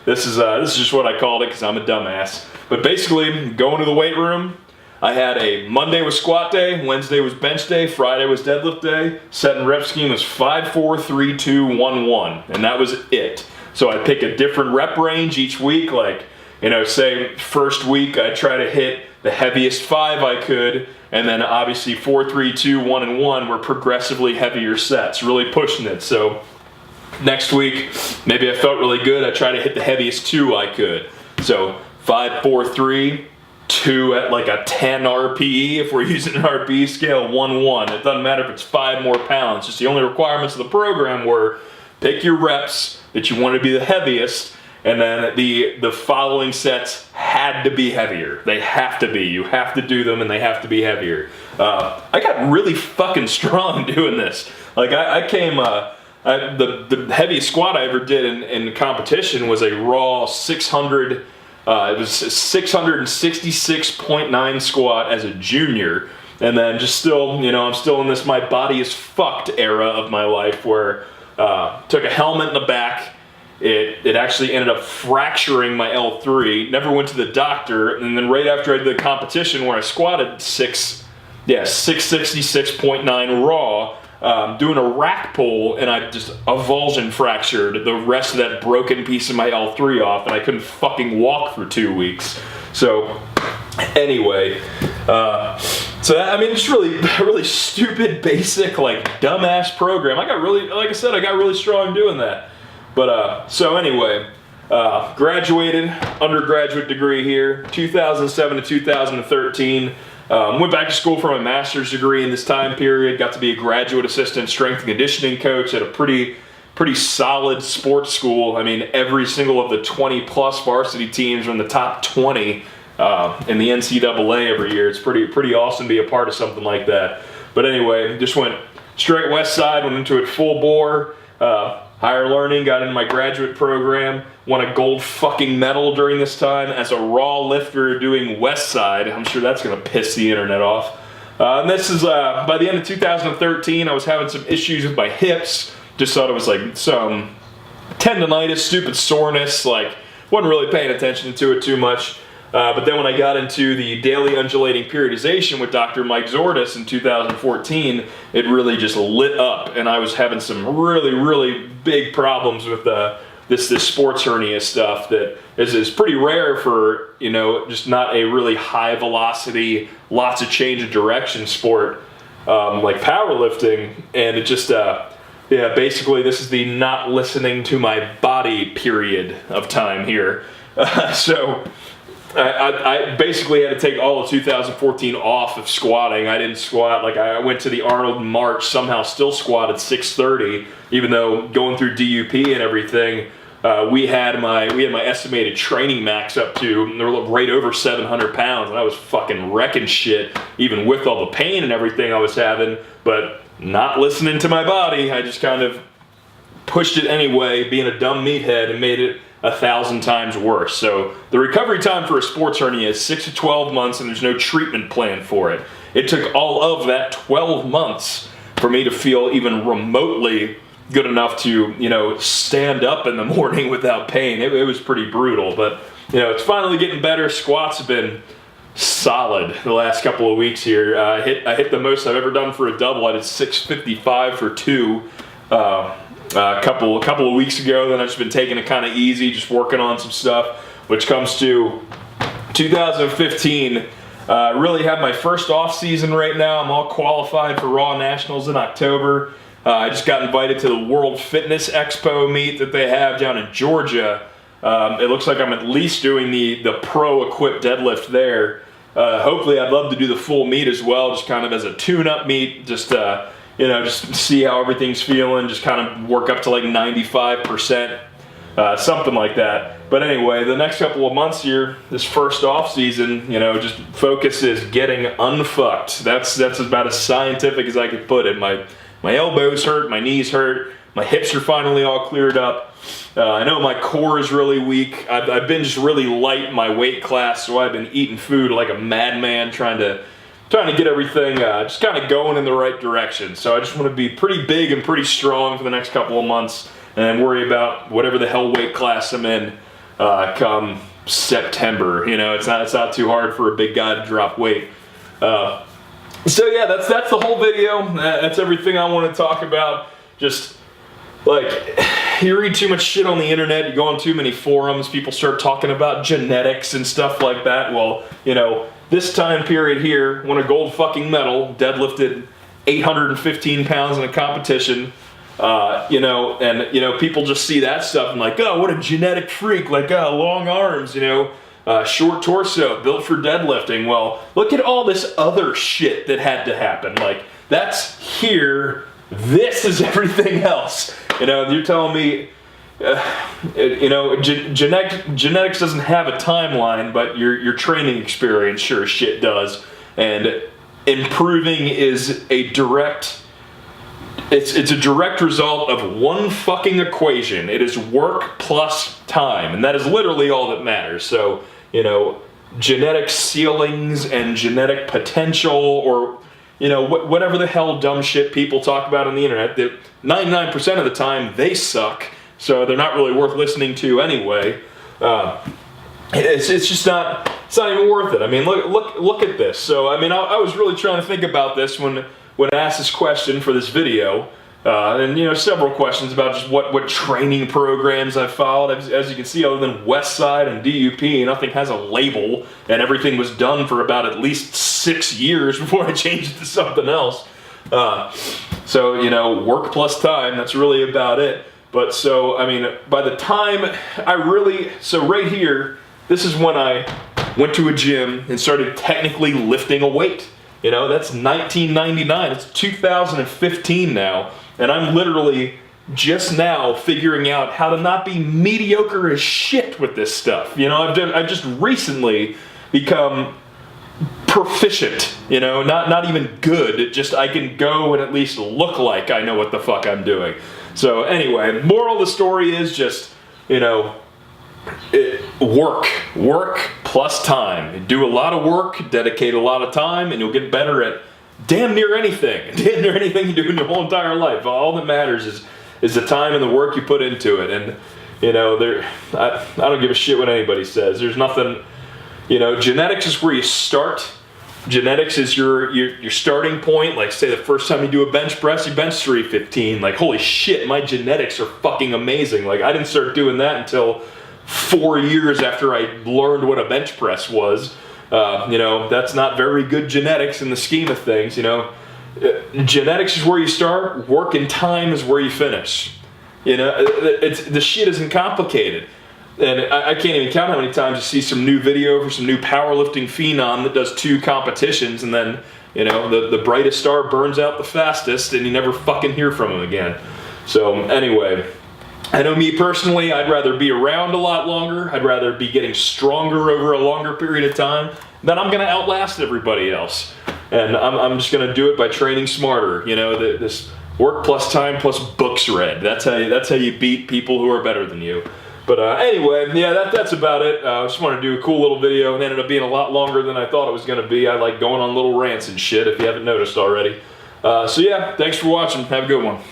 This is just what I called it because I'm a dumbass. But basically, going to the weight room, I had a Monday was squat day, Wednesday was bench day, Friday was deadlift day. Set and rep scheme was 5, 4, 3, 2, 1, 1, and that was it. So I pick a different rep range each week. Like, you know, say first week I try to hit the heaviest 5 I could, and then obviously 4, 3, 2, 1, and 1 were progressively heavier sets, really pushing it. So next week, maybe I felt really good. I try to hit the heaviest 2 I could. So 5, 4, 3. 2 at like a 10 RPE if we're using an RPE scale, 1, 1. It doesn't matter if it's 5 more pounds. Just the only requirements of the program were pick your reps that you want to be the heaviest, and then the following sets had to be heavier. They have to be. You have to do them and they have to be heavier. I got really fucking strong doing this. Like I came, the heaviest squat I ever did in competition was a raw 600. It was 666.9 squat as a junior, and then just still, you know, I'm still in this my body is fucked era of my life where took a helmet in the back. It actually ended up fracturing my L3. Never went to the doctor, and then right after I did the competition where I squatted 666.9 raw. Doing a rack pull, and I just avulsion fractured the rest of that broken piece of my L3 off, and I couldn't fucking walk for 2 weeks. So anyway, so that, I mean, just really stupid, basic, like dumbass program. I got really, like I said, I got really strong doing that. But so anyway, graduated undergraduate degree here, 2007 to 2013. Went back to school for my master's degree in this time period. Got to be a graduate assistant strength and conditioning coach at a pretty solid sports school. I mean, every single of the 20 plus varsity teams are in the top 20 in the NCAA every year. It's pretty awesome to be a part of something like that. But anyway, just went straight west side, went into it full bore. Higher learning, got into my graduate program, won a gold fucking medal during this time as a raw lifter doing west side. I'm sure that's gonna piss the internet off. And this is, by the end of 2013, I was having some issues with my hips. Just thought it was like some tendonitis, stupid soreness, like wasn't really paying attention to it too much. But then when I got into the daily undulating periodization with Dr. Mike Zordis in 2014, it really just lit up, and I was having some really big problems with this sports hernia stuff that is pretty rare for, you know, just not a really high velocity, lots of change of direction sport like powerlifting, and it just yeah, basically this is the not listening to my body period of time here. So I basically had to take all of 2014 off of squatting. I didn't squat. Like, I went to the Arnold in March, somehow still squatted 630, even though going through DUP and everything, we had my estimated training max up to right over 700 pounds, and I was fucking wrecking shit, even with all the pain and everything I was having, but not listening to my body. I just kind of pushed it anyway, being a dumb meathead, and made it 1,000 times worse. So the recovery time for a sports hernia is 6 to 12 months, and there's no treatment plan for it. It took all of that 12 months for me to feel even remotely good enough to, you know, stand up in the morning without pain. It was pretty brutal, but, you know, it's finally getting better. Squats have been solid the last couple of weeks here. I hit the most I've ever done for a double. I did 655 for 2. A couple of weeks ago. Then I've just been taking it kind of easy, just working on some stuff. Which comes to 2015, really have my first off season right now. I'm all qualified for Raw Nationals in October. I just got invited to the World Fitness Expo meet that they have down in Georgia. It looks like I'm at least doing the pro equipped deadlift there. Hopefully I'd love to do the full meet as well, just kind of as a tune-up meet, just you know, just see how everything's feeling, just kind of work up to like 95%, something like that. But anyway, the next couple of months here, this first off season, you know, just focus is getting unfucked. That's about as scientific as I could put it. My elbows hurt, my knees hurt, my hips are finally all cleared up. I know my core is really weak. I've been just really light in my weight class, so I've been eating food like a madman, trying to get everything just kind of going in the right direction. So I just want to be pretty big and pretty strong for the next couple of months, and then worry about whatever the hell weight class I'm in come September. You know, it's not too hard for a big guy to drop weight. So yeah, that's the whole video. That's everything I want to talk about. Just like, you read too much shit on the internet, you go on too many forums, people start talking about genetics and stuff like that. Well, you know, this time period here, won a gold fucking medal, deadlifted 815 pounds in a competition. You know, and you know, people just see that stuff and like, oh, what a genetic freak, like, oh, long arms, you know, short torso, built for deadlifting. Well, look at all this other shit that had to happen. Like, that's here, this is everything else. You know, you're telling me, you know, genetics doesn't have a timeline, but your training experience sure as shit does. And improving is a direct, it's a direct result of one fucking equation. It is work plus time, and that is literally all that matters. So, you know, genetic ceilings and genetic potential, or, you know, whatever the hell dumb shit people talk about on the internet, that 99% of the time they suck, so they're not really worth listening to anyway. It's just not, it's not even worth it. I mean, look at this. So, I mean, I was really trying to think about this when I asked this question for this video. And, you know, several questions about just what training programs I've followed. As you can see, other than Westside and DUP, nothing has a label, and everything was done for about at least 6 years before I changed it to something else. So, you know, work plus time, that's really about it. But so, I mean, by the time so right here, this is when I went to a gym and started technically lifting a weight. You know, that's 1999, it's 2015 now. And I'm literally just now figuring out how to not be mediocre as shit with this stuff. You know, I've just recently become proficient, you know, not even good. It just, I can go and at least look like I know what the fuck I'm doing. So anyway, moral of the story is just, you know, work plus time. Do a lot of work, dedicate a lot of time, and you'll get better at damn near anything you do in your whole entire life. All that matters is the time and the work you put into it. And, you know, I don't give a shit what anybody says. There's nothing, you know, genetics is where you start. Genetics is your starting point. Like, say the first time you do a bench press, you bench 315. Like, holy shit, my genetics are fucking amazing. Like, I didn't start doing that until 4 years after I learned what a bench press was. You know, that's not very good genetics in the scheme of things. You know, genetics is where you start, work and time is where you finish. You know, the shit isn't complicated. And I can't even count how many times you see some new video for some new powerlifting phenom that does 2 competitions, and then, you know, the brightest star burns out the fastest and you never fucking hear from him again. So anyway, I know me personally, I'd rather be around a lot longer. I'd rather be getting stronger over a longer period of time. Then I'm going to outlast everybody else. And I'm just going to do it by training smarter. You know, this work plus time plus books read. That's how you beat people who are better than you. But anyway, yeah, that's about it. I just wanted to do a cool little video, and it ended up being a lot longer than I thought it was going to be. I like going on little rants and shit, if you haven't noticed already. So yeah, thanks for watching. Have a good one.